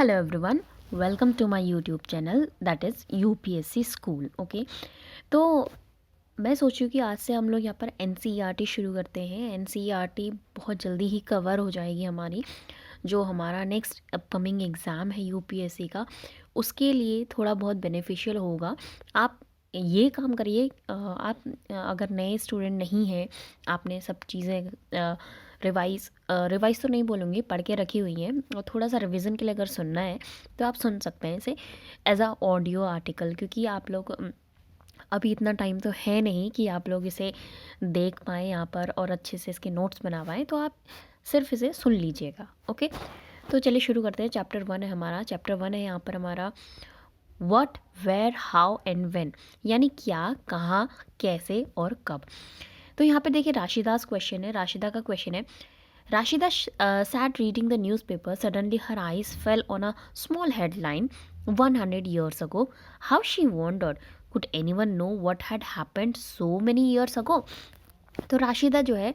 Hello everyone, welcome to my YouTube channel that is UPSC school. Okay, तो मैं सोचूं कि आज से हम लोग यहाँ पर एनसीईआरटी शुरू करते हैं। एनसीईआरटी बहुत जल्दी ही कवर हो जाएगी हमारी। जो हमारा नेक्स्ट अपकमिंग एग्ज़ाम है यूपीएससी का, उसके लिए थोड़ा बहुत बेनिफिशियल होगा। आप ये काम करिए, आप अगर नए स्टूडेंट नहीं हैं, आपने सब चीज़ें रिवाइज़ तो नहीं बोलूँगी, पढ़ के रखी हुई हैं, और थोड़ा सा रिवीजन के लिए अगर सुनना है तो आप सुन सकते हैं इसे एज अ ऑडियो आर्टिकल, क्योंकि आप लोग अभी इतना टाइम तो है नहीं कि आप लोग इसे देख पाएँ यहाँ पर और अच्छे से इसके नोट्स बना पाएँ, तो आप सिर्फ इसे सुन लीजिएगा। ओके, तो चलिए शुरू करते हैं। चैप्टर 1 है हमारा। चैप्टर 1 है यहाँ पर हमारा what, where, how and when, यानी क्या, कहाँ, कैसे और कब। तो यहाँ पे देखिए राशिदास क्वेश्चन है, राशिदा का क्वेश्चन है। Rashida sat reading the newspaper. Suddenly, her eyes fell on a small headline 100 years ago. How she wondered. Could anyone know what had happened so many years ago? तो राशिदा जो है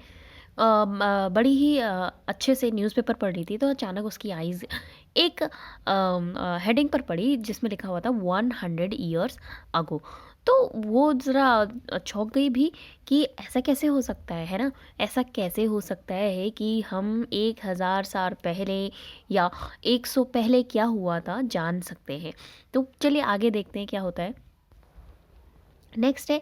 बड़ी ही अच्छे से न्यूज़पेपर पढ़ रही थी, तो अचानक उसकी आइज़ एक हेडिंग पर पड़ी जिसमें लिखा हुआ था 100 years ago। तो वो ज़रा चौंक गई भी कि ऐसा कैसे हो सकता है ना, ऐसा कैसे हो सकता है कि हम 1000 साल पहले या 100 पहले क्या हुआ था जान सकते हैं। तो चलिए आगे देखते हैं क्या होता है। नेक्स्ट है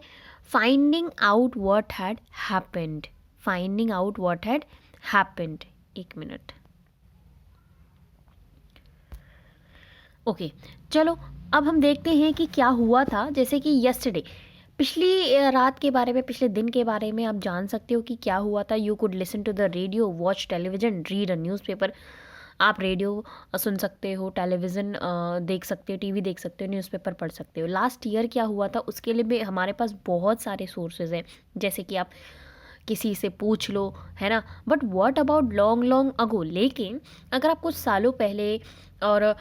finding out what had happened. Finding out what had happened, एक मिनट। ओके, चलो अब हम देखते हैं कि क्या हुआ था। जैसे कि यस्टरडे, पिछली रात के बारे में, पिछले दिन के बारे में आप जान सकते हो कि क्या हुआ था। You could listen to the radio, watch television, read a newspaper. आप रेडियो सुन सकते हो, टेलीविज़न देख सकते हो, टीवी देख सकते हो, न्यूज़पेपर पढ़ सकते हो। लास्ट ईयर क्या हुआ था उसके लिए भी हमारे पास बहुत सारे सोर्सेज हैं, जैसे कि आप किसी से पूछ लो, है ना। But what about long long ago, लेकिन अगर आप कुछ सालों पहले और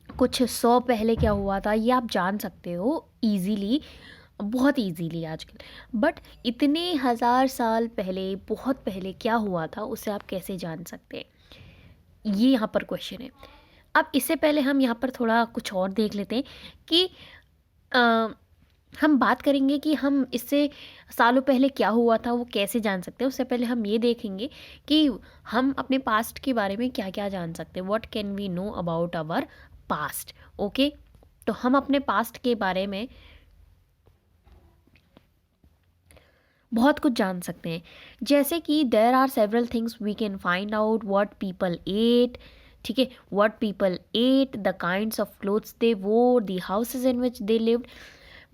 कुछ 100 पहले क्या हुआ था ये आप जान सकते हो ईजीली, बहुत ईजीली आजकल। बट इतने 1000 साल पहले, बहुत पहले क्या हुआ था उसे आप कैसे जान सकते हैं, ये यहाँ पर क्वेश्चन है। अब इससे पहले हम यहाँ पर थोड़ा कुछ और देख लेते हैं कि अ, हम बात करेंगे कि हम इससे सालों पहले क्या हुआ था वो कैसे जान सकते हैं। उससे पहले हम ये देखेंगे कि हम अपने पास्ट के बारे में क्या क्या जान सकते हैं। What can we know about our past. Okay, तो हम अपने पास्ट के बारे में बहुत कुछ जान सकते हैं। जैसे कि there are several things we can find out. What people ate, ठीक है, what people ate, the kinds of clothes they wore, the houses in which they lived.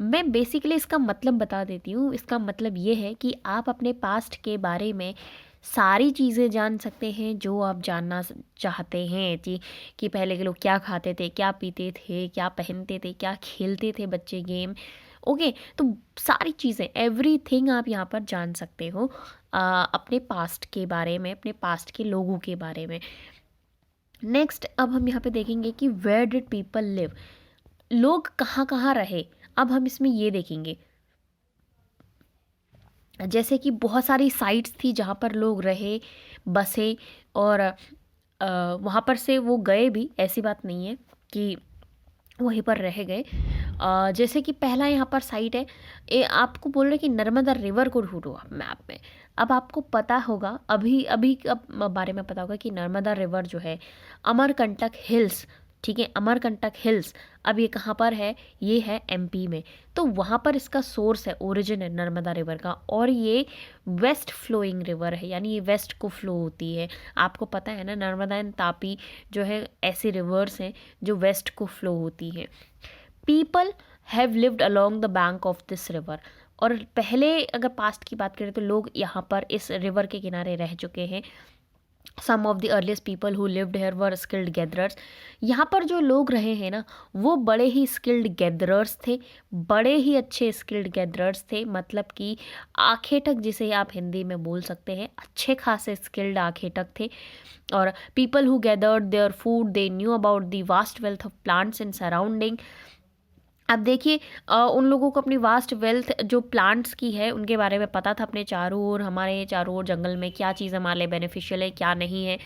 मैं बेसिकली इसका मतलब बता देती हूँ। इसका मतलब ये है कि आप अपने पास्ट के बारे में सारी चीज़ें जान सकते हैं जो आप जानना चाहते हैं। जी, कि पहले के लोग क्या खाते थे, क्या पीते थे, क्या पहनते थे, क्या खेलते थे बच्चे गेम। ओके, तो सारी चीज़ें, एवरीथिंग आप यहाँ पर जान सकते हो अपने पास्ट के बारे में, अपने पास्ट के लोगों के बारे में। नेक्स्ट, अब हम यहाँ पे देखेंगे कि वेयर डिड पीपल लिव, लोग कहाँ कहाँ रहे। अब हम इसमें ये देखेंगे, जैसे कि बहुत सारी साइट्स थी जहाँ पर लोग रहे, बसे, और वहाँ पर से वो गए भी, ऐसी बात नहीं है कि वहीं पर रह गए। जैसे कि पहला यहाँ पर साइट है, आपको बोल रहे कि नर्मदा रिवर को ढूंढो आप मैप में। अब आपको पता होगा, अभी अभी अब बारे में पता होगा कि नर्मदा रिवर जो है अमरकंटक हिल्स, ठीक है, अमरकंटक हिल्स, अब ये कहाँ पर है, ये है एमपी में। तो वहाँ पर इसका सोर्स है, ओरिजिन है नर्मदा रिवर का, और ये वेस्ट फ्लोइंग रिवर है, यानी ये वेस्ट को फ्लो होती है। आपको पता है ना, नर्मदा एंड तापी जो है ऐसे रिवर्स हैं जो वेस्ट को फ्लो होती है। People have lived along the bank of this river, और पहले अगर पास्ट की बात करें तो लोग यहाँ पर इस रिवर के किनारे रह चुके हैं। Some of the earliest people who lived here were skilled gatherers. यहाँ पर जो लोग रहे हैं ना वो बड़े ही स्किल्ड गैदरर्स थे, बड़े ही अच्छे स्किल्ड गैदरर्स थे, मतलब कि आखेटक जिसे आप हिंदी में बोल सकते हैं, अच्छे खासे स्किल्ड आखेटक थे। और people who gathered their food, they knew about the vast wealth of plants in surrounding. अब देखिए उन लोगों को अपनी वास्ट वेल्थ जो प्लांट्स की है उनके बारे में पता था, अपने चारों ओर, हमारे चारों ओर जंगल में क्या चीज़ हमारे लिए बेनिफिशियल है, क्या नहीं है।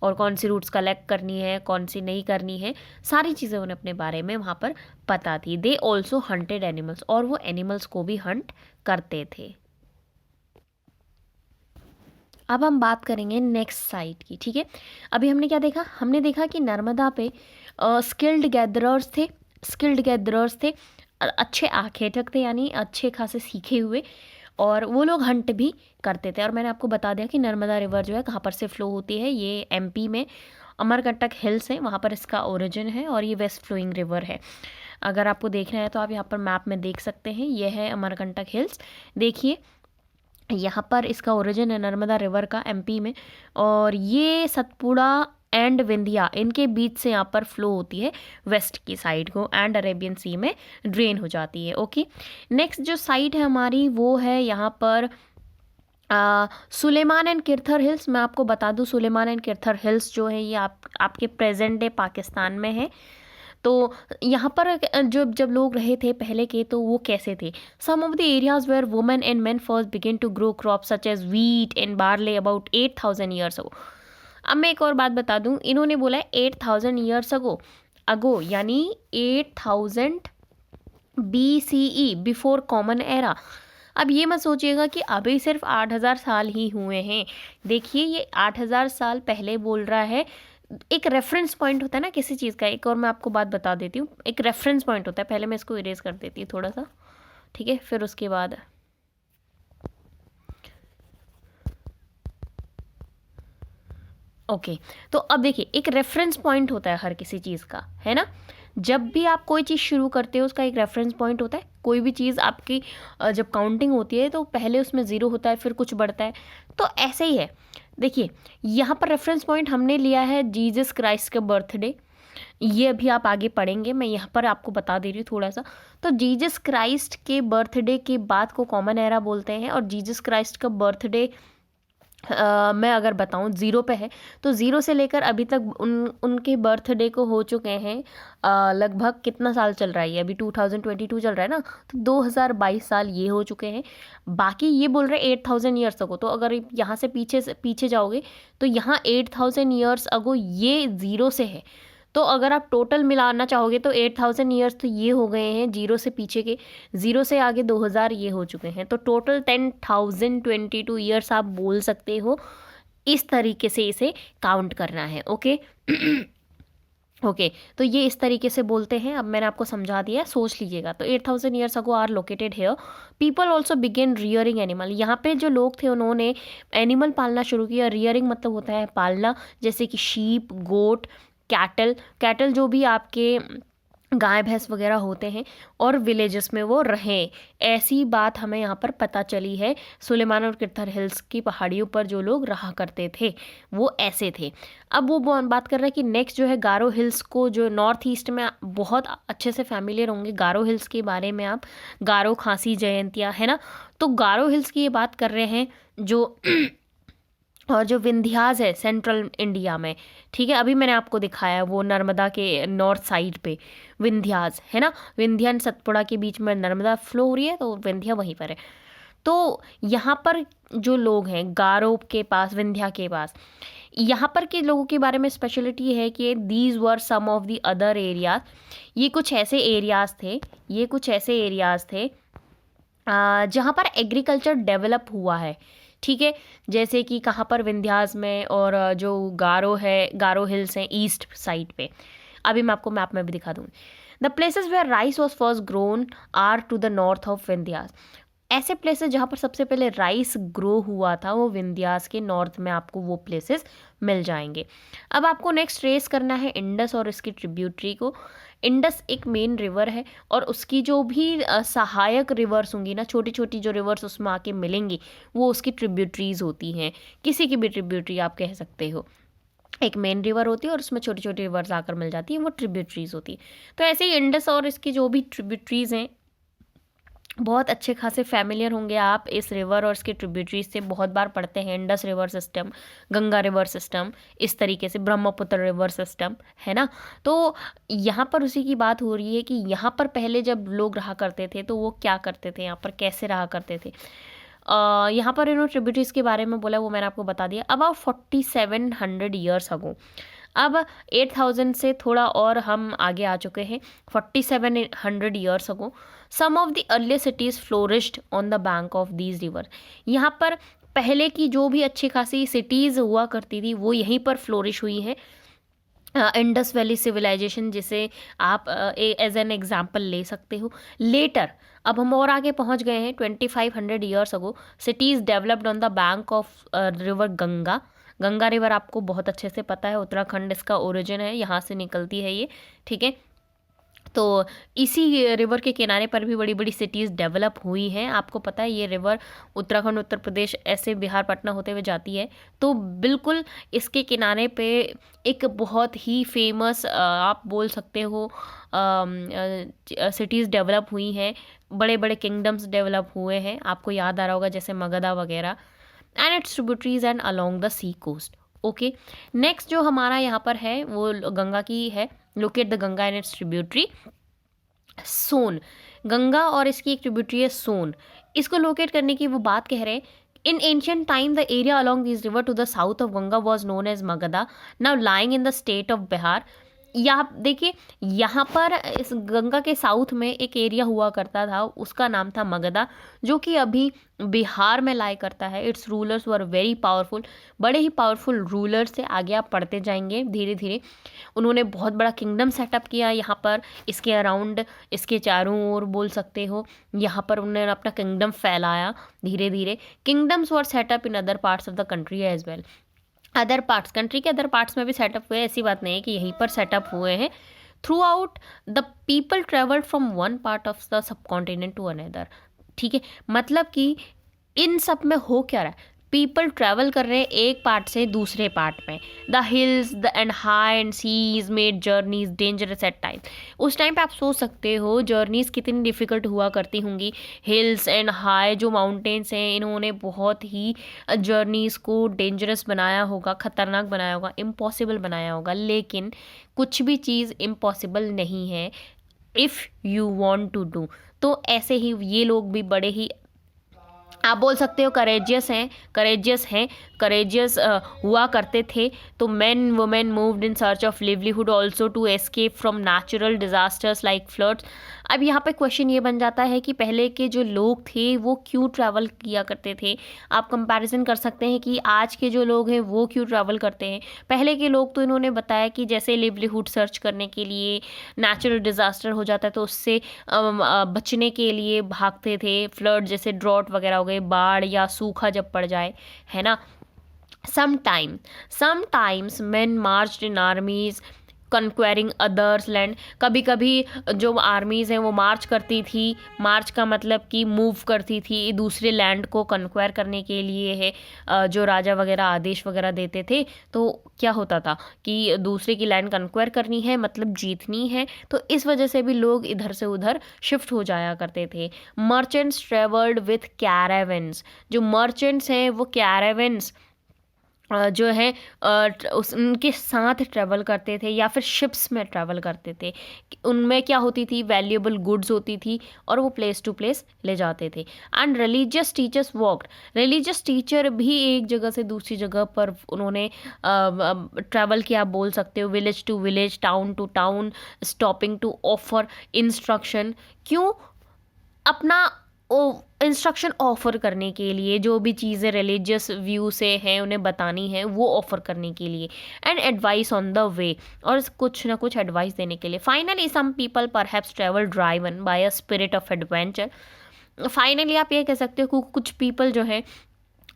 और कौन सी रूट्स कलेक्ट करनी है, कौन सी नहीं करनी है, सारी चीज़ें उन्हें अपने बारे में वहाँ पर पता थी। दे ऑल्सो हंटेड एनिमल्स, और वो एनिमल्स को भी हंट करते थे। अब हम बात करेंगे नेक्स्ट साइट की, ठीक है। अभी हमने क्या देखा, हमने देखा कि नर्मदा पे स्किल्ड गैदरर्स थे, अच्छे आखेटक थे, यानी अच्छे खासे सीखे हुए, और वो लोग हंट भी करते थे। और मैंने आपको बता दिया कि नर्मदा रिवर जो है कहाँ पर से फ्लो होती है, ये एमपी में अमरकंटक हिल्स है, वहाँ पर इसका ओरिजिन है, और ये वेस्ट फ्लोइंग रिवर है। अगर आपको देखना है तो आप यहाँ पर मैप में देख सकते हैं, ये है अमरकंटक हिल्स। देखिए यहाँ पर इसका ओरिजिन है नर्मदा रिवर का एमपी में, और ये सतपुड़ा एंड विंध्या इनके बीच से यहाँ पर फ्लो होती है वेस्ट की साइड को, एंड अरेबियन सी में ड्रेन हो जाती है। ओके, नेक्स्ट जो साइट है हमारी वो है यहाँ पर सुलेमान एंड किरथर हिल्स। मैं आपको बता दूँ, सुलेमान एंड किरथर हिल्स जो है ये आपके प्रेजेंट डे पाकिस्तान में है। तो यहाँ पर जब लोग रहे थे पहले के, तो वो कैसे थे। Some of the areas where women and men first begin to grow crop such as wheat and barley about 8,000 years ago. अब मैं एक और बात बता दूँ, इन्होंने बोला है 8,000 ईयर्स अगो यानी 8,000 BCE, बिफोर कॉमन एरा। अब ये मत सोचिएगा कि अभी सिर्फ 8,000 साल ही हुए हैं। देखिए ये 8,000 साल पहले बोल रहा है। एक रेफरेंस पॉइंट होता है ना किसी चीज़ का। एक और मैं आपको बात बता देती हूँ, एक रेफरेंस पॉइंट होता है। पहले मैं इसको इरेज कर देती हूँ थोड़ा सा, ठीक है, फिर उसके बाद ओके। तो अब देखिए एक रेफरेंस पॉइंट होता है हर किसी चीज़ का, है ना। जब भी आप कोई चीज़ शुरू करते हो उसका एक रेफरेंस पॉइंट होता है। कोई भी चीज़ आपकी जब काउंटिंग होती है तो पहले उसमें ज़ीरो होता है, फिर कुछ बढ़ता है। तो ऐसे ही है। देखिए यहाँ पर रेफरेंस पॉइंट हमने लिया है जीसस क्राइस्ट का बर्थडे। ये अभी आप आगे पढ़ेंगे, मैं यहाँ पर आपको बता दे रही हूँ थोड़ा सा। तो जीसस क्राइस्ट के बर्थडे के बाद को कॉमन एरा बोलते हैं, और जीसस क्राइस्ट का बर्थडे मैं अगर बताऊं ज़ीरो पे है, तो ज़ीरो से लेकर अभी तक उनके बर्थडे को हो चुके हैं लगभग कितना साल चल रहा है ये, अभी 2022 चल रहा है ना, तो 2022 साल ये हो चुके हैं। बाकी ये बोल रहे 8,000 ईयर्स अगो। तो अगर यहाँ से पीछे जाओगे तो यहाँ 8,000 ईयर्स अगो ये ज़ीरो से है। तो अगर आप टोटल मिलाना चाहोगे तो 8,000 ईयर्स तो ये हो गए हैं जीरो से पीछे के, जीरो से आगे 2,000 ये हो चुके हैं। तो टोटल 10,022 ईयर्स आप बोल सकते हो। इस तरीके से इसे काउंट करना है। ओके ओके, तो ये इस तरीके से बोलते हैं। अब मैंने आपको समझा दिया है, सोच लीजिएगा। तो 8,000 years ago are located here. People also began rearing animal. यहाँ पे जो लोग थे उन्होंने एनिमल पालना शुरू किया। रियरिंग मतलब होता है पालना, जैसे कि शीप, गोट, कैटल जो भी आपके गाय भैंस वगैरह होते हैं, और विलेजेस में वो रहें। ऐसी बात हमें यहाँ पर पता चली है। सुलेमान और किरथर हिल्स की पहाड़ियों पर जो लोग रहा करते थे वो ऐसे थे। अब वो बात कर रहे हैं कि नेक्स्ट जो है गारो हिल्स को, जो नॉर्थ ईस्ट में बहुत अच्छे से फैमिलियर होंगे गारो हिल्स के बारे में आप, गारो खासी जयंतिया, है ना। तो गारो हिल्स की ये बात कर रहे हैं जो और जो विंध्यास है सेंट्रल इंडिया में, ठीक है। अभी मैंने आपको दिखाया वो नर्मदा के नॉर्थ साइड पे विंध्यास है ना। विंध्या एंड सतपुड़ा के बीच में नर्मदा फ्लो हो रही है, तो विंध्या वहीं पर है। तो यहाँ पर जो लोग हैं गारो के पास, विंध्या के पास, यहाँ पर के लोगों के बारे में स्पेशलिटी है कि these were some of the other areas. ये कुछ ऐसे एरियाज थे जहाँ पर एग्रीकल्चर डेवलप हुआ है, ठीक है। जैसे कि कहाँ पर, विंध्यास में, और जो गारो हिल्स हैं ईस्ट साइड पे। अभी मैं आपको मैप में भी दिखा दूँगी। The places where rice was first grown are to the north of Vindhyas. ऐसे प्लेसेस जहाँ पर सबसे पहले राइस ग्रो हुआ था वो विंध्यास के नॉर्थ में आपको वो प्लेसेस मिल जाएंगे। अब आपको नेक्स्ट ट्रेस करना है इंडस और इसकी ट्रिब्यूटरी को। इंडस एक मेन रिवर है, और उसकी जो भी सहायक रिवर्स होंगी ना, छोटी छोटी जो रिवर्स उसमें आके मिलेंगी, वो उसकी ट्रिब्यूटरीज होती हैं। किसी की भी ट्रिब्यूटरी आप कह सकते हो। एक मेन रिवर होती है और उसमें छोटी छोटी रिवर्स आकर मिल जाती हैं, वो ट्रिब्यूटरीज होती है। तो ऐसे ही इंडस और इसकी जो भी ट्रिब्यूटरीज हैं, बहुत अच्छे खासे फैमिलियर होंगे आप इस रिवर और इसके ट्रिब्यूटरीज से। बहुत बार पढ़ते हैं Indus river system, Ganga river system, इस तरीके से ब्रह्मपुत्र रिवर सिस्टम, है ना। तो यहाँ पर उसी की बात हो रही है कि यहाँ पर पहले जब लोग रहा करते थे तो वो क्या करते थे, यहाँ पर कैसे रहा करते थे। यहाँ पर इन्होंने ट्रिब्यूटरीज के बारे में बोला, वो मैंने आपको बता दिया। अबाउट 4700 ईयर्स अगो, अब 8000 से थोड़ा और हम आगे आ चुके हैं, 4700 years ago some of the earlier cities flourished on the bank of these river. यहाँ पर पहले की जो भी अच्छी खासी सिटीज़ हुआ करती थी वो यहीं पर फ्लोरिश हुई है। इंडस वैली सिविलाइजेशन जिसे आप एज एन एग्जाम्पल ले सकते हो। लेटर अब हम और आगे पहुंच गए हैं, 2500 years ago cities developed on the bank of river Ganga. Ganga river आपको बहुत अच्छे से पता है, उत्तराखंड इसका ओरिजिन है, यहाँ से निकलती है ये, ठीक है। तो इसी रिवर के किनारे पर भी बड़ी बड़ी सिटीज़ डेवलप हुई हैं। आपको पता है ये रिवर उत्तराखंड, उत्तर प्रदेश, ऐसे बिहार, पटना होते हुए जाती है। तो बिल्कुल इसके किनारे पे एक बहुत ही फेमस आप बोल सकते हो सिटीज़ डेवलप हुई हैं, बड़े बड़े किंगडम्स डेवलप हुए हैं। आपको याद आ रहा होगा जैसे मगधा वगैरह, and its tributaries and along the sea coast. Okay, next जो हमारा यहाँ पर है वो गंगा की है। Locate the Ganga and its tributary Son. Ganga और इसकी एक ट्रिब्यूटरी है सोन, इसको लोकेट करने की वो बात कह रहे हैं। In ancient time the area along this river to the south of Ganga was known as Magadha, now lying in the state of Bihar. यहाँ देखिए, यहाँ पर इस गंगा के साउथ में एक एरिया हुआ करता था, उसका नाम था मगधा, जो कि अभी बिहार में लाई करता है। It's rulers were very powerful, बड़े ही पावरफुल रूलर्स से आगे आप पढ़ते जाएंगे धीरे धीरे। उन्होंने बहुत बड़ा किंगडम सेटअप किया यहाँ पर, इसके अराउंड, इसके चारों ओर बोल सकते हो, यहाँ पर उन्होंने अपना किंगडम फैलाया धीरे धीरे। Kingdoms were set up in other parts of the country as well. Other parts, country के अदर पार्ट्स में भी सेटअप हुए, ऐसी बात नहीं है कि यहीं पर सेटअप हुए हैं। Throughout the people travelled from one part of the subcontinent to another, ठीक है। मतलब कि इन सब में हो क्या रहा है, पीपल ट्रैवल कर रहे हैं एक पार्ट से दूसरे पार्ट में। The hills the and high and seas made journeys dangerous at time. उस टाइम पे आप सोच सकते हो जर्नीज कितनी डिफिकल्ट हुआ करती होंगी। हिल्स एंड हाई जो माउंटेन्स हैं, इन्होंने बहुत ही जर्नीज़ को डेंजरस बनाया होगा, ख़तरनाक बनाया होगा, इम्पॉसिबल बनाया होगा। लेकिन कुछ भी चीज़ इम्पॉसिबल नहीं है if you want to do. तो ऐसे ही ये लोग भी बड़े ही, आप बोल सकते हो करेजियस हुआ करते थे। तो men women moved in search of livelihood also to escape from natural disasters like floods. अब यहाँ पे क्वेश्चन ये बन जाता है कि पहले के जो लोग थे वो क्यों ट्रैवल किया करते थे। आप कंपैरिजन कर सकते हैं कि आज के जो लोग हैं वो क्यों ट्रैवल करते हैं। पहले के लोग तो इन्होंने बताया कि जैसे लिवलीहुड सर्च करने के लिए, नेचुरल डिजास्टर हो जाता है तो उससे बचने के लिए भागते थे। फ्लड जैसे ड्रॉट वगैरह हो गए, बाढ़ या सूखा जब पड़ जाए, है ना। Sometimes men marched in armies conquering others land. कभी कभी जो आर्मीज़ हैं वो मार्च करती थी, मार्च का मतलब कि मूव करती थी दूसरे लैंड को कंक्वायर करने के लिए है। जो राजा वगैरह आदेश वगैरह देते थे तो क्या होता था कि दूसरे की लैंड कंक्वायर करनी है मतलब जीतनी है, तो इस वजह से भी लोग इधर से उधर शिफ्ट हो जाया करते थे। Merchants travelled with caravans. जो मर्चेंट्स हैं वो कैरावेंस जो है उनके साथ ट्रैवल करते थे या फिर शिप्स में ट्रैवल करते थे। उनमें क्या होती थी, वैल्यूएबल गुड्स होती थी और वो प्लेस टू प्लेस ले जाते थे। And religious teachers walked. Religious teacher भी एक जगह से दूसरी जगह पर उन्होंने ट्रैवल किया, आप बोल सकते हो, village to village, town to town, stopping to offer instruction. क्यों? अपना इंस्ट्रक्शन ऑफ़र करने के लिए, जो भी चीज़ें रिलीजियस व्यू से हैं उन्हें बतानी है वो ऑफ़र करने के लिए। And advice on the way, और कुछ ना कुछ एडवाइस देने के लिए। Finally some people perhaps travel driven by a spirit of adventure. Finally आप ये कह सकते हो कि कुछ पीपल जो है,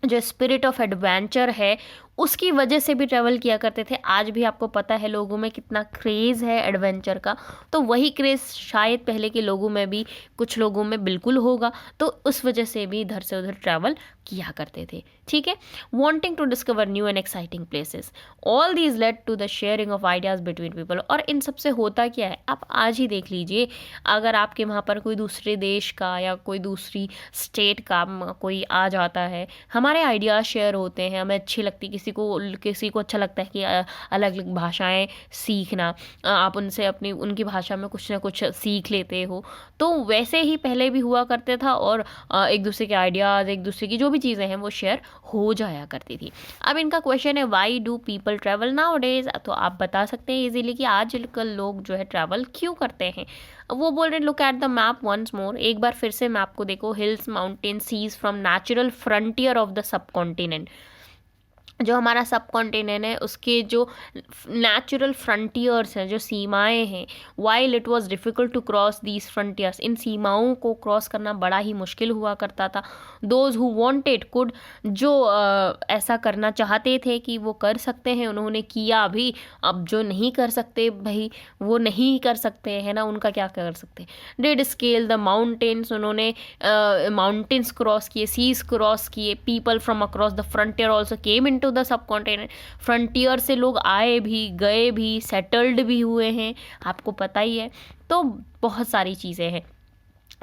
जो स्पिरिट ऑफ एडवेंचर है उसकी वजह से भी ट्रैवल किया करते थे। आज भी आपको पता है लोगों में कितना क्रेज़ है एडवेंचर का, तो वही क्रेज़ शायद पहले के लोगों में भी, कुछ लोगों में बिल्कुल होगा, तो उस वजह से भी इधर से उधर ट्रैवल किया करते थे। ठीक है, wanting to discover new and exciting places, all these led to the sharing of ideas between people. और इन सब से होता क्या है, आप आज ही देख लीजिए, अगर आपके वहाँ पर कोई दूसरे देश का या कोई दूसरी स्टेट का कोई आ जाता है, हमारे आइडियाज़ शेयर होते हैं, हमें अच्छी लगती किसी किसी को अच्छा लगता है कि अलग अलग भाषाएं सीखना, आप उनसे उनकी भाषा में कुछ ना कुछ सीख लेते हो। तो वैसे ही पहले भी हुआ करते था, और एक दूसरे के आइडियाज़, एक दूसरे की जो भी चीज़ें हैं वो शेयर हो जाया करती थी। अब इनका क्वेश्चन है why do people travel now days, तो आप बता सकते हैं इजीली कि आजकल लोग जो है ट्रैवल क्यों करते हैं। वो बोल रहे look at the map once more, एक बार फिर से मैप को देखो, hills mountain seas from natural frontier of the subcontinent, जो हमारा सब कॉन्टिनेंट है उसके जो नेचुरल फ्रंटियर्स हैं, जो सीमाएं हैं, while it was difficult to cross these frontiers, इन सीमाओं को क्रॉस करना बड़ा ही मुश्किल हुआ करता था। दोज हु वांटेड कुड, जो ऐसा करना चाहते थे कि वो कर सकते हैं, उन्होंने किया भी। अब जो नहीं कर सकते भाई वो नहीं कर सकते है ना, उनका क्या कर सकते। डिड स्केल द माउंटेन्स, उन्होंने माउंटेन्स क्रॉस किए, सीज क्रॉस किए। People from across the frontier also came into the subcontinent, frontier से लोग आए भी, गए भी, सेटल्ड भी हुए हैं, आपको पता ही है। तो बहुत सारी चीज़ें हैं।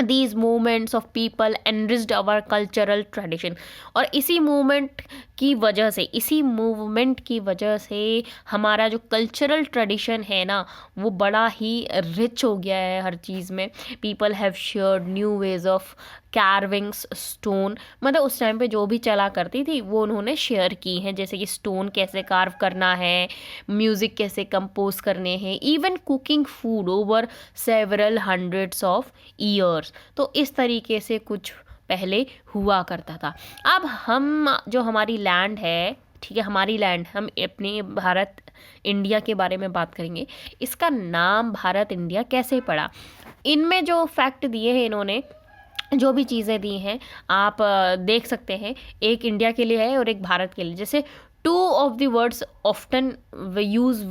These movements of people enriched our cultural tradition, और इसी मूवमेंट की वजह से, इसी मूवमेंट की वजह से हमारा जो कल्चरल ट्रेडिशन है ना वो बड़ा ही रिच हो गया है हर चीज़ में। People have shared new ways of carvings stone, मतलब उस टाइम पे जो भी चला करती थी वो उन्होंने शेयर की हैं, जैसे कि स्टोन कैसे कार्व करना है, म्यूज़िक कैसे कंपोज करने हैं, even cooking food over several hundreds of years. तो इस तरीके से कुछ पहले हुआ करता था। अब हम जो हमारी लैंड है, ठीक है, हमारी लैंड, हम अपने भारत इंडिया के बारे में बात करेंगे। इसका नाम भारत इंडिया कैसे पड़ा, इनमें जो फैक्ट दिए हैं इन्होंने, जो भी चीज़ें दी हैं आप देख सकते हैं, एक इंडिया के लिए है और एक भारत के लिए। जैसे two of the words often use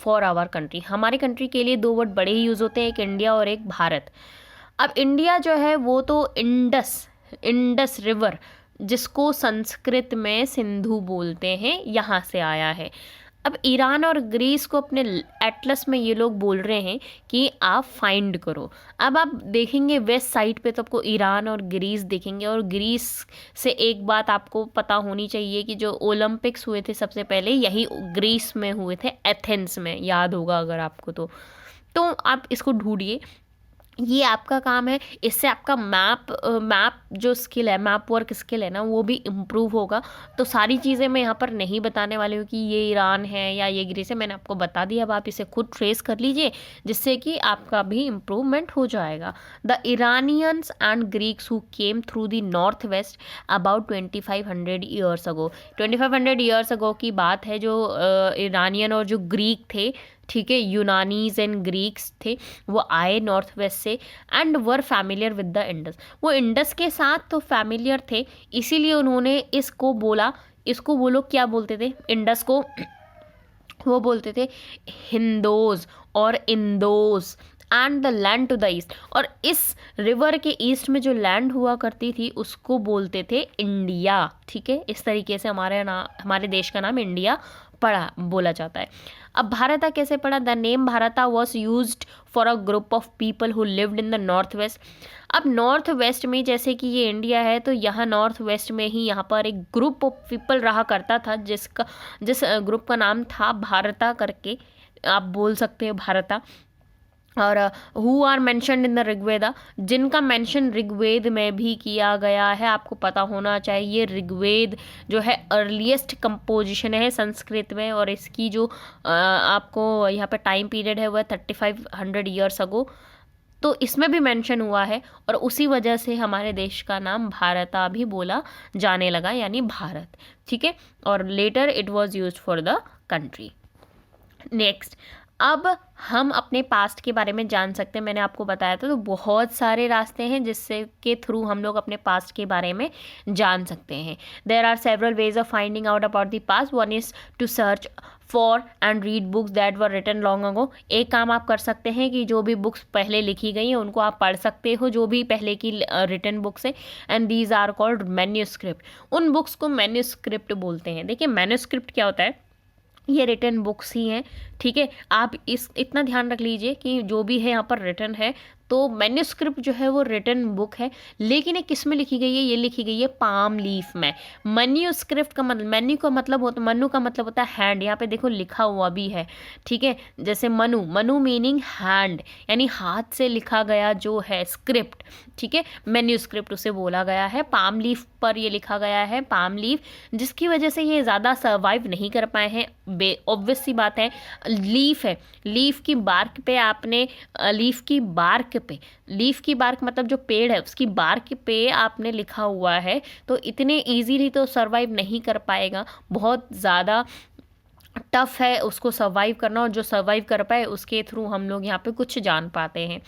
for our country, हमारे कंट्री के लिए दो वर्ड बड़े ही यूज़ होते हैं, एक इंडिया और एक भारत। अब इंडिया जो है वो तो इंडस रिवर, जिसको संस्कृत में सिंधु बोलते हैं, यहाँ से आया है। अब ईरान और ग्रीस को अपने एटलस में ये लोग बोल रहे हैं कि आप फाइंड करो। अब आप देखेंगे वेस्ट साइड पे तो आपको ईरान और ग्रीस दिखेंगे, और ग्रीस से एक बात आपको पता होनी चाहिए कि जो ओलंपिक्स हुए थे सबसे पहले यही ग्रीस में हुए थे, एथेंस में, याद होगा अगर आपको तो आप इसको ढूंढिए, ये आपका काम है। इससे आपका मैप जो स्किल है, मैप वर्क स्किल है ना, वो भी इम्प्रूव होगा। तो सारी चीज़ें मैं यहाँ पर नहीं बताने वाली हूँ कि ये ईरान है या ये ग्रीस है, मैंने आपको बता दिया। अब आप इसे खुद ट्रेस कर लीजिए, जिससे कि आपका भी इम्प्रूवमेंट हो जाएगा। The Iranians and Greeks who came through the north west about 2500 years ago, 2500 years ago की बात है। जो ईरानियन और जो ग्रीक थे, ठीक है, यूनानीज एंड ग्रीक्स थे, वो आए नॉर्थ वेस्ट से, and were familiar with the Indus, वो इंडस के साथ तो फैमिलियर थे, इसीलिए उन्होंने इसको बोला, इसको वो लोग क्या बोलते थे, इंडस को वो बोलते थे हिंदोज और Indos, and the land to the east, और इस रिवर के ईस्ट में जो लैंड हुआ करती थी उसको बोलते थे इंडिया। ठीक है, इस तरीके से हमारे देश का नाम इंडिया बोला जाता है। अब भारत कैसे पड़ा, द नेम भारता was used for a group of people who lived in the north west. अब नॉर्थ वेस्ट में, जैसे कि ये इंडिया है, तो यहाँ नॉर्थ वेस्ट में ही यहाँ पर एक ग्रुप ऑफ पीपल रहा करता था, जिस ग्रुप का नाम था भारता करके, आप बोल सकते हो भारता। और who are mentioned in the Rigveda, जिनका मेंशन ऋग्वेद में भी किया गया है। आपको पता होना चाहिए ऋग्वेद जो है अर्लीस्ट कंपोजिशन है संस्कृत में, और इसकी जो आपको यहाँ पे टाइम पीरियड है वह 3500 ईयर्स अगो, तो इसमें भी मेंशन हुआ है, और उसी वजह से हमारे देश का नाम भारता भी बोला जाने लगा, यानी भारत। ठीक है, और later it was used for the country. Next, अब हम अपने पास्ट के बारे में जान सकते हैं। मैंने आपको बताया था, तो बहुत सारे रास्ते हैं जिससे के थ्रू हम लोग अपने पास्ट के बारे में जान सकते हैं। There are several ways of finding out about the past. One is to search for and read books that were written long ago. एक काम आप कर सकते हैं कि जो भी बुक्स पहले लिखी गई हैं उनको आप पढ़ सकते हो, जो भी पहले की रिटन बुक्स है, and these are called manuscript. उन बुक्स को मैन्यूस्क्रिप्ट बोलते हैं। देखिए मैन्यूस्क्रिप्ट क्या होता है, ये रिटन बुक्स ही हैं। ठीक है, आप इतना ध्यान रख लीजिए कि जो भी है यहाँ पर रिटन है तो मैन्यूस्क्रिप्ट जो है वो रिटन बुक है, लेकिन ये किस में लिखी गई है, ये लिखी गई है पाम लीफ में। मैन्यूस्क्रिप्ट का मतलब, मेन्यू का मतलब होता, मनु का मतलब होता है हैंड, यहाँ पे देखो लिखा हुआ भी है, ठीक है। जैसे मनु, मनु मीनिंग हैंड, यानी हाथ से लिखा गया जो है स्क्रिप्ट, ठीक है, मैन्यूस्क्रिप्ट उसे बोला गया है। पाम लीफ पर ये लिखा गया है, पाम लीफ, जिसकी वजह से ये ज़्यादा सर्वाइव नहीं कर पाए हैं। ऑब्वियस सी बात है, लीफ है, लीफ की बार्क पे आपने, लीफ की बार्क पे, लीफ की बार्क मतलब जो पेड़ है उसकी बार्क पे आपने लिखा हुआ है, तो इतने इजीली तो सर्वाइव नहीं कर पाएगा, बहुत ज़्यादा टफ है उसको सर्वाइव करना, और जो सर्वाइव कर पाए उसके थ्रू हम लोग यहाँ पे कुछ जान पाते हैं।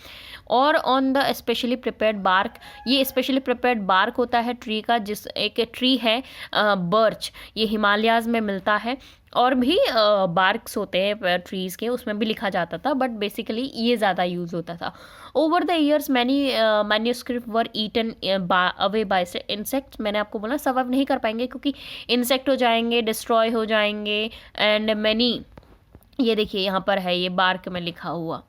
और on the specially prepared bark, ये स्पेशली प्रिपेयर्ड बार्क होता है ट्री का, जिस एक ट्री है बर्च, ये हिमालयाज़ में मिलता है, और भी बार्क्स होते हैं ट्रीज़ के, उसमें भी लिखा जाता था, बट बेसिकली ये ज़्यादा यूज़ होता था। Over the years many manuscript were eaten away by insects, मैंने आपको बोला सर्वाइव नहीं कर पाएंगे क्योंकि इंसेक्ट हो जाएंगे, डिस्ट्रॉय हो जाएंगे, एंड मैनी, ये देखिए यहाँ पर है ये बार्क में लिखा हुआ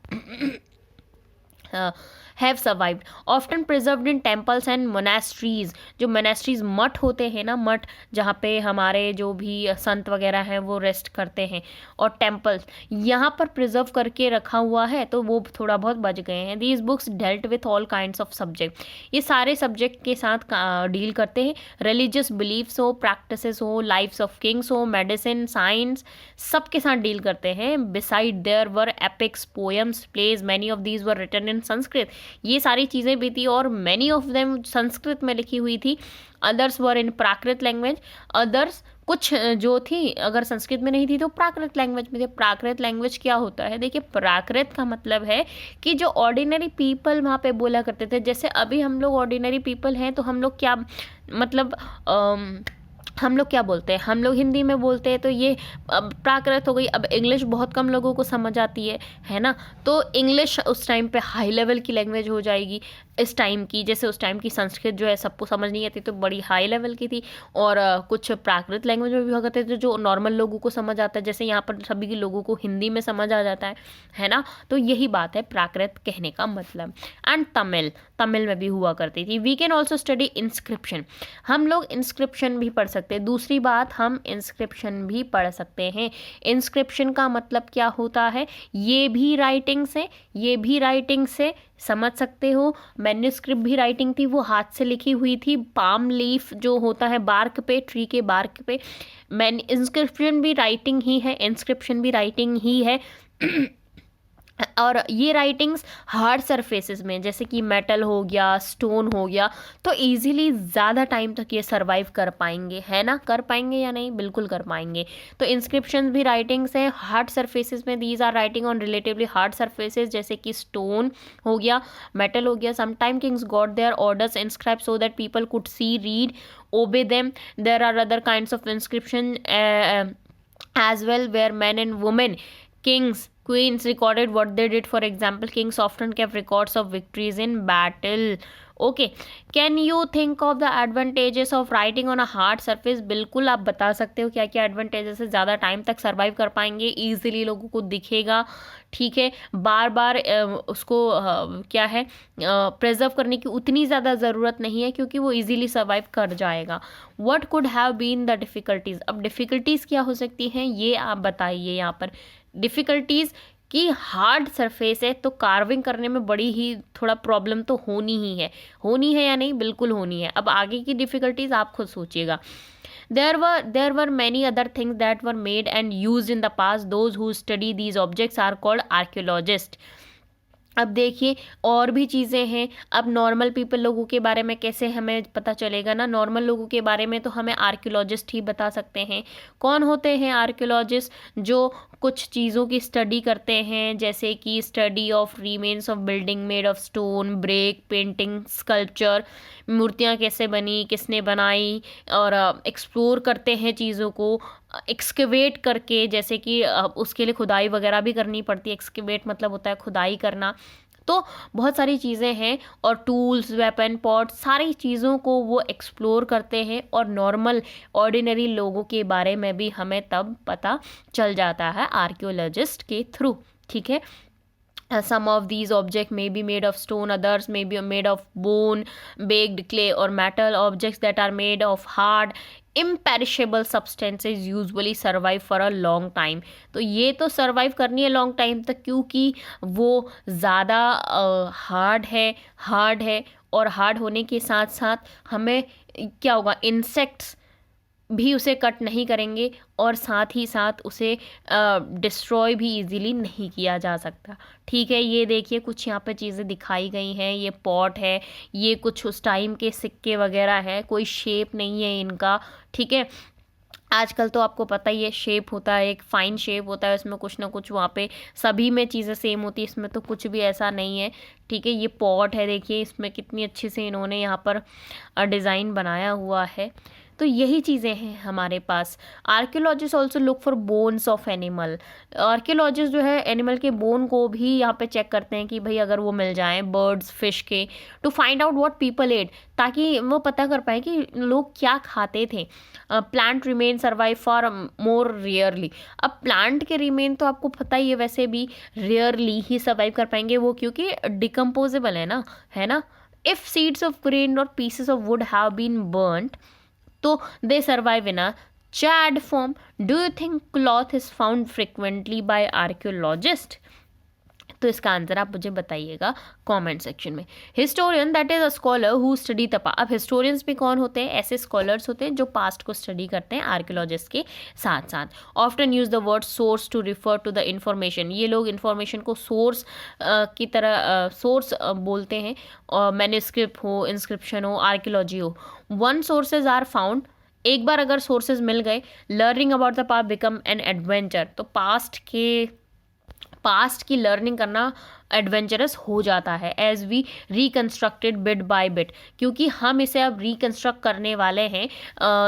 have survived often preserved in temples and monasteries, जो मोनेस्ट्रीज मठ होते हैं ना, मठ जहाँ पे हमारे जो भी संत वगैरह हैं वो रेस्ट करते हैं, और टेम्पल्स यहाँ पर प्रिजर्व करके रखा हुआ है, तो वो थोड़ा बहुत बच गए हैं। These books dealt with all kinds of subject, ये सारे सब्जेक्ट के साथ डील करते हैं, रिलीजियस बिलीफ्स हो, प्रैक्टिसेस हो, लाइफ्स ऑफ किंग्स हो, मेडिसिन, साइंस, सबके साथ डील करते हैं। Beside there were epics, poems, plays, many of these were written in Sanskrit, ये सारी चीज़ें भी थी और मैनी ऑफ देम संस्कृत में लिखी हुई थी। Others were in Prakrit language, others कुछ जो थी अगर संस्कृत में नहीं थी तो प्राकृत लैंग्वेज में थी। प्राकृत लैंग्वेज क्या होता है, देखिए प्राकृत का मतलब है कि जो ऑर्डिनरी पीपल वहाँ पे बोला करते थे, जैसे अभी हम लोग ऑर्डिनरी पीपल हैं तो हम लोग क्या मतलब हम लोग क्या बोलते हैं, हम लोग हिंदी में बोलते हैं, तो ये प्राकृत हो गई। अब इंग्लिश बहुत कम लोगों को समझ आती है ना, तो इंग्लिश उस टाइम पे हाई लेवल की लैंग्वेज हो जाएगी इस टाइम की, जैसे उस टाइम की संस्कृत जो है सबको समझ नहीं आती तो बड़ी हाई लेवल की थी, और कुछ प्राकृत लैंग्वेज में भी हो करते थे जो नॉर्मल लोगों को समझ आता है, जैसे यहाँ पर सभी के लोगों को हिंदी में समझ आ जाता है ना, तो यही बात है प्राकृत कहने का मतलब। एंड तमिल, तमिल में भी हुआ करती थी। We can also study inscription, हम लोग इंस्क्रिप्शन भी पढ़ सकते हैं। दूसरी बात, हम इंस्क्रिप्शन भी पढ़ सकते हैं। इंस्क्रिप्शन का मतलब क्या होता है, ये भी राइटिंग से, ये भी राइटिंग से समझ सकते हो। मैन्यूस्क्रिप्ट भी राइटिंग थी, वो हाथ से लिखी हुई थी, पाम लीफ जो होता है बार्क पे, ट्री के बार्क पे। इंस्क्रिप्शन भी राइटिंग ही है, इंस्क्रिप्शन भी राइटिंग ही है और ये राइटिंग्स हार्ड सरफेसेस में, जैसे कि मेटल हो गया, स्टोन हो गया, तो इजीली ज़्यादा टाइम तक ये सरवाइव कर पाएंगे, है ना, कर पाएंगे या नहीं, बिल्कुल कर पाएंगे। तो इंस्क्रिप्शन भी राइटिंग्स हैं हार्ड सरफेसेस में, these are writing on relatively hard surfaces, जैसे कि स्टोन हो गया, मेटल हो गया। Sometime kings got their orders inscribe so that people could see, read, obey them. There are other kinds of inscription as well where men and women, kings, queens recorded what they did. For example, kings often kept records of victories in battle. Okay, can you think of the advantages of writing on a hard surface, बिल्कुल आप बता सकते हो क्या क्या advantages है, ज़्यादा time तक सर्वाइव कर पाएंगे, ईजिली लोगों को दिखेगा, ठीक है, बार बार उसको क्या है प्रिजर्व करने की उतनी ज़्यादा ज़रूरत नहीं है क्योंकि वो ईजिली सर्वाइव कर जाएगा। What could have been the difficulties, अब डिफ़िकल्टीज़ क्या हो सकती हैं ये आप बताइए। यहाँ पर डिफ़िकल्टीज़ कि हार्ड सरफेस है तो कार्विंग करने में बड़ी ही थोड़ा प्रॉब्लम तो होनी है या नहीं, बिल्कुल होनी है। अब आगे की डिफ़िकल्टीज आप खुद सोचिएगा। there were many other things that were made and used in the past. Those who study these objects are called archaeologists. अब देखिए और भी चीज़ें हैं। अब नॉर्मल पीपल लोगों के बारे में कैसे हमें पता चलेगा ना, नॉर्मल लोगों के बारे में तो हमें आर्कियोलॉजिस्ट ही बता सकते हैं। कौन होते हैं आर्कियोलॉजिस्ट, जो कुछ चीज़ों की स्टडी करते हैं, जैसे कि study of remains of building made of stone, brick, painting, sculpture, मूर्तियाँ कैसे बनी, किसने बनाई, और एक्सप्लोर करते हैं चीज़ों को एक्सकेवेट करके, जैसे कि उसके लिए खुदाई वगैरह भी करनी पड़ती है। एक्सकेवेट मतलब होता है खुदाई करना। तो बहुत सारी चीज़ें हैं और टूल्स, वेपन, पॉट, सारी चीज़ों को वो एक्सप्लोर करते हैं और नॉर्मल ऑर्डिनरी लोगों के बारे में भी हमें तब पता चल जाता है आर्कियोलॉजिस्ट के थ्रू, ठीक है। Some of these objects may be made of stone, others may be made of bone, baked clay or metal. Objects that are made of hard imperishable substances usually survive for a long time. तो ये तो survive करनी है long time तक, क्योंकि वो ज़्यादा hard है और हार्ड होने के साथ साथ हमें क्या होगा, इंसेक्ट्स भी उसे कट नहीं करेंगे और साथ ही साथ उसे डिस्ट्रॉय भी इजीली नहीं किया जा सकता। ठीक है, ये देखिए कुछ यहाँ पे चीज़ें दिखाई गई हैं। ये पॉट है, ये कुछ उस टाइम के सिक्के वगैरह है, कोई शेप नहीं है इनका। ठीक है, आजकल तो आपको पता ही है शेप होता है, एक फाइन शेप होता है, उसमें कुछ ना कुछ वहाँ पे सभी में चीज़ें सेम होती है, इसमें तो कुछ भी ऐसा नहीं है। ठीक है, ये पॉट है, देखिए इसमें कितनी अच्छी से इन्होंने यहाँ पर डिज़ाइन बनाया हुआ है। तो यही चीज़ें हैं हमारे पास। Archaeologist also look for bones of animal. Archaeologist जो है एनिमल के बोन को भी यहाँ पे चेक करते हैं कि भाई अगर वो मिल जाएं, बर्ड्स, फिश के, to find out what people ate, ताकि वो पता कर पाए कि लोग क्या खाते थे। Plant remain survive for more rarely. अब प्लांट के रिमेन तो आपको पता ही है वैसे भी रेयरली ही सर्वाइव कर पाएंगे वो, क्योंकि डिकम्पोजेबल है ना। इफ सीड्स ऑफ ग्रेन और pieces of wood have been burned, तो they survive in a charred form. Do you think cloth is found frequently by archaeologists? तो इसका आंसर आप मुझे बताइएगा कमेंट सेक्शन में। Historian that is a scholar who study the past. अब historians भी कौन होते हैं? ऐसे स्कॉलर्स होते हैं जो पास्ट को स्टडी करते हैं आर्कियोलॉजिस्ट के साथ साथ। Often use the word source to refer to the information. ये लोग इंफॉर्मेशन को सोर्स की तरह सोर्स बोलते हैं, और मैन्युस्क्रिप्ट हो, इंस्क्रिप्शन हो, आर्कियोलॉजी हो। Once sources are found. एक बार अगर सोर्सेज मिल गए, learning about the past become an adventure. तो पास्ट की लर्निंग करना एडवेंचरस हो जाता है as we reconstructed bit by bit, क्योंकि हम इसे अब रिकन्स्ट्रक्ट करने वाले हैं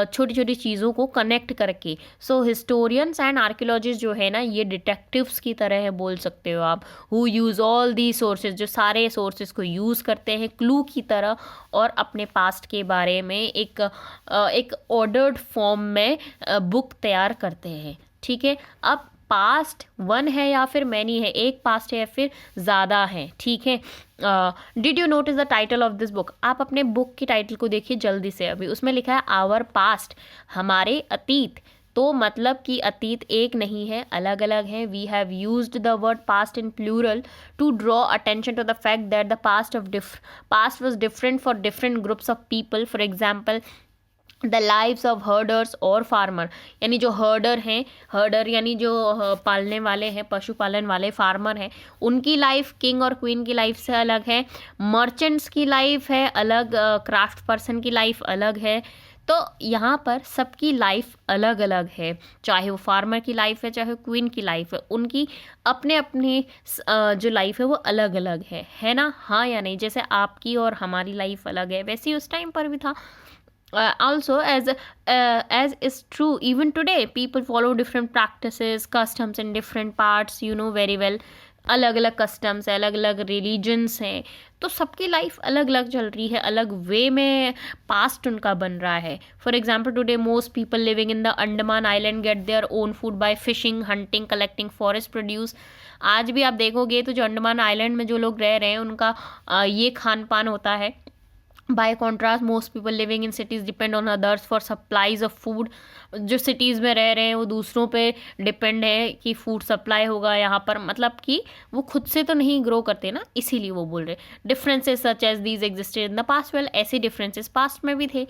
छोटी छोटी चीज़ों को कनेक्ट करके। सो हिस्टोरियंस एंड आर्कियोलॉजिस्ट जो है ना, ये डिटेक्टिव्स की तरह है, बोल सकते हो आप, who use all the sources, जो सारे सोर्सेज को यूज़ करते हैं क्लू की तरह, और अपने पास्ट के बारे में एक ऑर्डर्ड फॉर्म में बुक तैयार करते हैं। ठीक है, अब पास्ट वन है या फिर मैनी है, एक पास्ट है या फिर ज़्यादा है। ठीक है, did you notice the title of this book? आप अपने बुक की टाइटल को देखिए जल्दी से। अभी उसमें लिखा है आवर पास्ट, हमारे अतीत। तो मतलब कि अतीत एक नहीं है, अलग अलग है। We have used the word past in plural to draw attention to the fact that the past was different for different groups of people. For example the lives of herders और फार्मर, यानी जो हर्डर यानी जो पालने वाले हैं, पशुपालन वाले फार्मर हैं, उनकी लाइफ किंग और क्वीन की लाइफ से अलग है। मर्चेंट्स की लाइफ है अलग, क्राफ्ट पर्सन की लाइफ अलग है। तो यहाँ पर सबकी लाइफ अलग अलग है, चाहे वो फार्मर की लाइफ है चाहे क्वीन की लाइफ है, उनकी अपने अपने जो लाइफ है वो अलग अलग है ना। हाँ या नहीं? जैसे आपकी और हमारी लाइफ अलग है, वैसे ही उस टाइम पर भी था। Also, as is true even today, people follow different practices, customs in different parts, you know very well. अलग अलग कस्टम्स है, अलग अलग रिलीजन्स हैं, तो सबकी लाइफ अलग अलग चल रही है, अलग वे में पास्ट उनका बन रहा है। For example, today most people living in the Andaman island get their own food by fishing, hunting, collecting forest produce. आज भी आप देखोगे तो जो अंडमान आइलैंड में जो लोग रह रहे हैं उनका ये खान पान होता है। By contrast, most people living in cities depend on others for supplies of food. जो सिटीज़ में रह रहे हैं वो दूसरों पे डिपेंड है कि फूड सप्लाई होगा यहाँ पर, मतलब कि वो खुद से तो नहीं ग्रो करते ना, इसीलिए वो बोल रहे। Differences such as these existed in the past. Well, ऐसे डिफरेंसेस पास्ट में भी थे।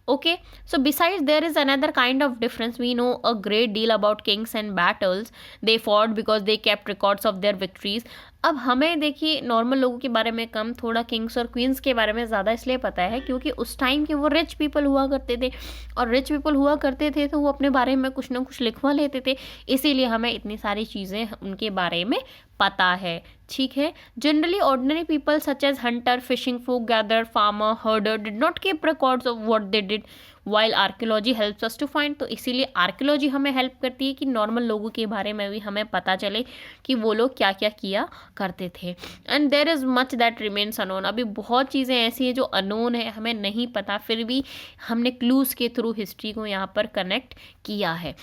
Okay, so besides there is another kind of difference. We know a great deal about kings and battles they fought because they kept records of their victories. अब हमें देखिए normal लोगों के बारे में कम, थोड़ा किंग्स और क्वींस के बारे में ज़्यादा इसलिए पता है क्योंकि उस टाइम के वो रिच पीपल हुआ करते थे, और रिच पीपल हुआ करते थे तो वो अपने बारे में कुछ ना कुछ लिखवा लेते थे, इसीलिए हमें इतनी सारी चीज़ें उनके बारे में पता है। ठीक है, generally ordinary people such as hunter, fishing folk, gather, farmer, herder did not keep records of what they did while archaeology helps us to find. तो इसीलिए आर्कियोलॉजी हमें हेल्प करती है कि नॉर्मल लोगों के बारे में भी हमें पता चले कि वो लोग क्या क्या किया करते थे। And there is much that remains unknown. अभी बहुत चीज़ें ऐसी हैं जो अनोन है, हमें नहीं पता, फिर भी हमने क्लूज़ के थ्रू हिस्ट्री को यहाँ पर कनेक्ट किया है।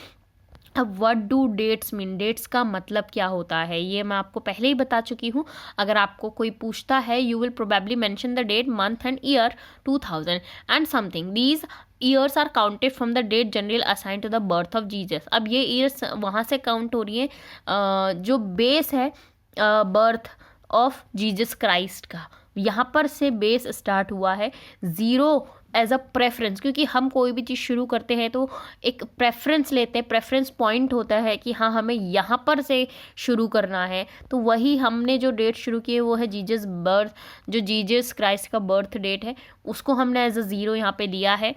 अब what do dates mean, dates का मतलब क्या होता है ये मैं आपको पहले ही बता चुकी हूँ। अगर आपको कोई पूछता है, you will probably mention the date, month and year 2000 and something. These years are counted from the date generally assign to the birth of Jesus. अब ये ईयर्स वहाँ से काउंट हो रही है जो बेस है बर्थ ऑफ जीसस क्राइस्ट का, यहाँ पर से बेस स्टार्ट हुआ है। ज़ीरो एज अ प्रेफरेंस, क्योंकि हम कोई भी चीज़ शुरू करते हैं तो एक प्रेफरेंस लेते हैं, प्रेफरेंस पॉइंट होता है कि हाँ हमें यहाँ पर से शुरू करना है। तो वही हमने जो डेट शुरू की है वो है जीसस बर्थ, जो जीसस क्राइस्ट का बर्थ डेट है उसको हमने एज अ ज़ीरो यहाँ पे लिया है।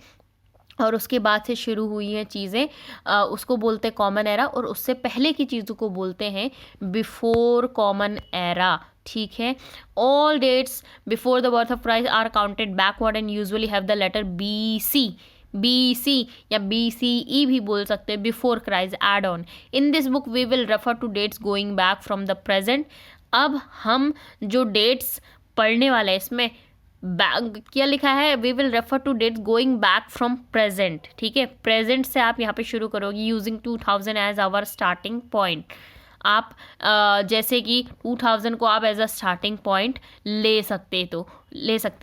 और उसके बाद से शुरू हुई हैं चीज़ें, उसको बोलते हैं कॉमन एरा, और उससे पहले की चीज़ों को बोलते हैं बिफोर कॉमन एरा। ठीक है, all dates before the birth of Christ are counted backward and usually have the letter B C या BCE भी बोल सकते हैं, before Christ add on. In this book we will refer to dates going back from the present. अब हम जो dates पढ़ने वाले हैं इसमें बैक क्या लिखा है, we will refer to dates going back from present. ठीक है, प्रेजेंट से आप यहाँ पे शुरू करोगे using 2000 as our starting point. आप जैसे कि 2000 को आप एज अ स्टार्टिंग पॉइंट ले सकते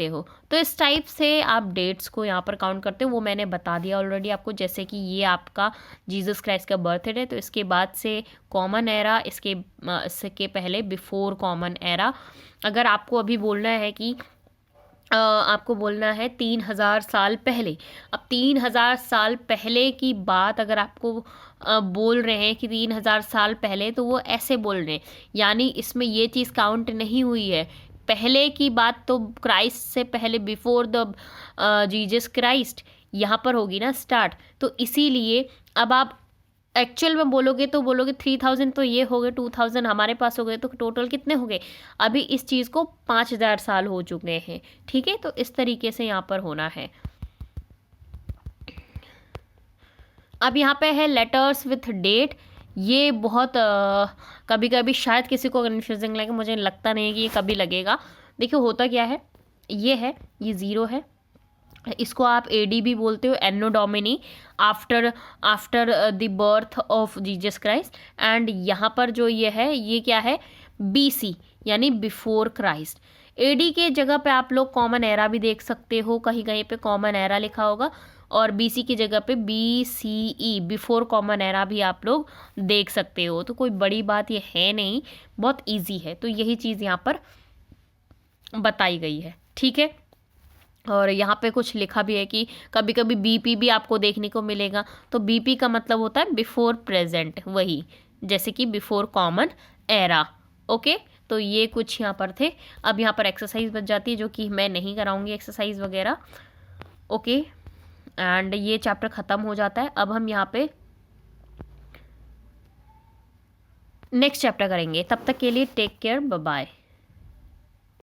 हो। तो इस टाइप से आप डेट्स को यहाँ पर काउंट करते हो, वो मैंने बता दिया ऑलरेडी आपको। जैसे कि ये आपका जीसस क्राइस्ट का बर्थडे, तो इसके बाद से कॉमन एरा, इसके पहले बिफोर कॉमन एरा। अगर आपको अभी बोलना है कि आपको बोलना है 3000 साल पहले, अब 3000 साल पहले की बात अगर आपको बोल रहे हैं कि 3000 साल पहले, तो वो ऐसे बोल रहे हैं, यानी इसमें ये चीज़ काउंट नहीं हुई है। पहले की बात तो क्राइस्ट से पहले, बिफोर द जीसस क्राइस्ट यहाँ पर होगी ना स्टार्ट। तो इसीलिए अब आप एक्चुअल में बोलोगे तो बोलोगे 3000 तो ये हो गए, 2000 हमारे पास हो गए, तो टोटल कितने हो गए। अभी इस चीज़ को 5000 साल हो चुके हैं। ठीक है, तो इस तरीके से यहाँ पर होना है। अब यहाँ पे है लेटर्स विथ डेट। ये बहुत कभी कभी शायद किसी को कन्फ्यूजिंग लगे, मुझे लगता नहीं है कि ये कभी लगेगा। देखिए होता क्या है, ये 0 है, इसको आप AD भी बोलते हो, anno domini, after the birth of Jesus Christ. And यहाँ पर जो ये है, ये क्या है, BC यानी बिफोर क्राइस्ट। AD के जगह पे आप लोग कॉमन एरा भी देख सकते हो, कहीं कहीं पे कॉमन एरा लिखा होगा, और BC की जगह पे BCE बिफोर कॉमन एरा भी आप लोग देख सकते हो। तो कोई बड़ी बात ये है नहीं, बहुत ईजी है। तो यही चीज़ यहाँ पर बताई गई है। ठीक है, और यहाँ पे कुछ लिखा भी है कि कभी कभी BP भी आपको देखने को मिलेगा। तो BP का मतलब होता है बिफोर प्रेजेंट, वही जैसे कि बिफोर कॉमन एरा। ओके, तो ये कुछ यहाँ पर थे। अब यहाँ पर एक्सरसाइज बच जाती है, जो कि मैं नहीं कराऊंगी एक्सरसाइज वगैरह। ओके, एंड ये चैप्टर ख़त्म हो जाता है। अब हम यहाँ पे नेक्स्ट चैप्टर करेंगे। तब तक के लिए टेक केयर, बाय बाय।